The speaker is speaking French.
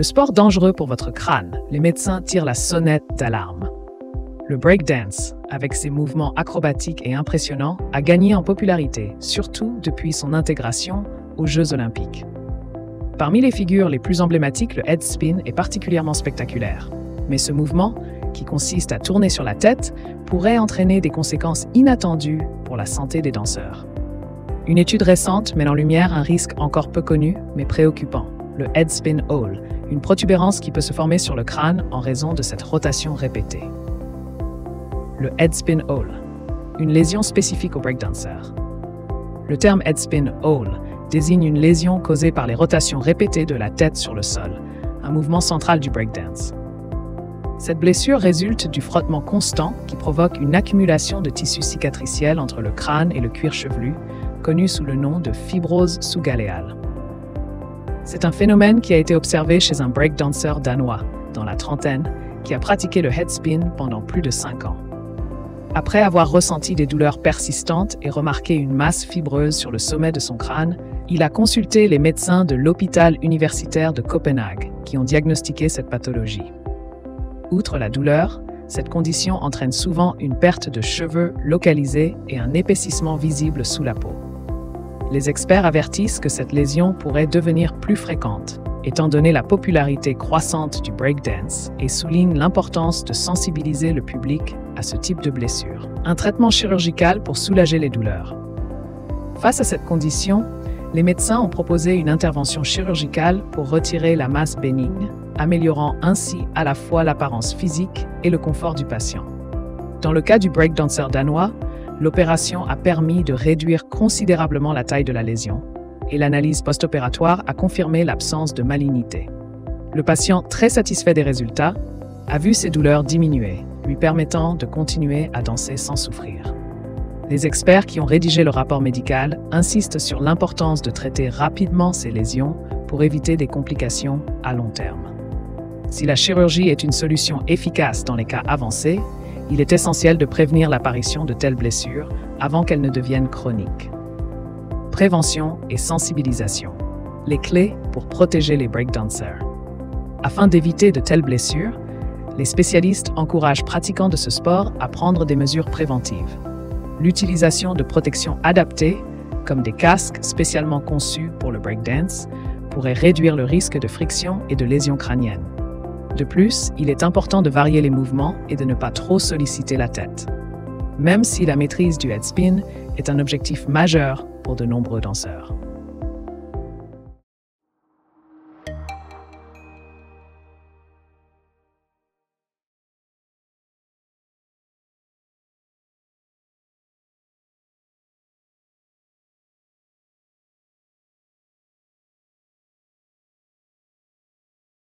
Le sport dangereux pour votre crâne, les médecins tirent la sonnette d'alarme. Le breakdance, avec ses mouvements acrobatiques et impressionnants, a gagné en popularité, surtout depuis son intégration aux Jeux olympiques. Parmi les figures les plus emblématiques, le head spin est particulièrement spectaculaire. Mais ce mouvement, qui consiste à tourner sur la tête, pourrait entraîner des conséquences inattendues pour la santé des danseurs. Une étude récente met en lumière un risque encore peu connu, mais préoccupant, le head spin hole, une protubérance qui peut se former sur le crâne en raison de cette rotation répétée. Le head spin hole, une lésion spécifique aux breakdancers. Le terme head spin hole désigne une lésion causée par les rotations répétées de la tête sur le sol, un mouvement central du breakdance. Cette blessure résulte du frottement constant qui provoque une accumulation de tissu cicatriciel entre le crâne et le cuir chevelu, connu sous le nom de fibrose sous-galéale. C'est un phénomène qui a été observé chez un breakdancer danois, dans la trentaine, qui a pratiqué le head spin pendant plus de 5 ans. Après avoir ressenti des douleurs persistantes et remarqué une masse fibreuse sur le sommet de son crâne, il a consulté les médecins de l'hôpital universitaire de Copenhague, qui ont diagnostiqué cette pathologie. Outre la douleur, cette condition entraîne souvent une perte de cheveux localisée et un épaississement visible sous la peau. Les experts avertissent que cette lésion pourrait devenir plus fréquente, étant donné la popularité croissante du breakdance, et soulignent l'importance de sensibiliser le public à ce type de blessure. Un traitement chirurgical pour soulager les douleurs. Face à cette condition, les médecins ont proposé une intervention chirurgicale pour retirer la masse bénigne, améliorant ainsi à la fois l'apparence physique et le confort du patient. Dans le cas du breakdancer danois, l'opération a permis de réduire considérablement la taille de la lésion, et l'analyse post-opératoire a confirmé l'absence de malignité. Le patient, très satisfait des résultats, a vu ses douleurs diminuer, lui permettant de continuer à danser sans souffrir. Les experts qui ont rédigé le rapport médical insistent sur l'importance de traiter rapidement ces lésions pour éviter des complications à long terme. Si la chirurgie est une solution efficace dans les cas avancés, il est essentiel de prévenir l'apparition de telles blessures avant qu'elles ne deviennent chroniques. Prévention et sensibilisation. Les clés pour protéger les breakdancers. Afin d'éviter de telles blessures, les spécialistes encouragent pratiquants de ce sport à prendre des mesures préventives. L'utilisation de protections adaptées, comme des casques spécialement conçus pour le breakdance, pourrait réduire le risque de friction et de lésions crâniennes. De plus, il est important de varier les mouvements et de ne pas trop solliciter la tête. Même si la maîtrise du head spin est un objectif majeur pour de nombreux danseurs.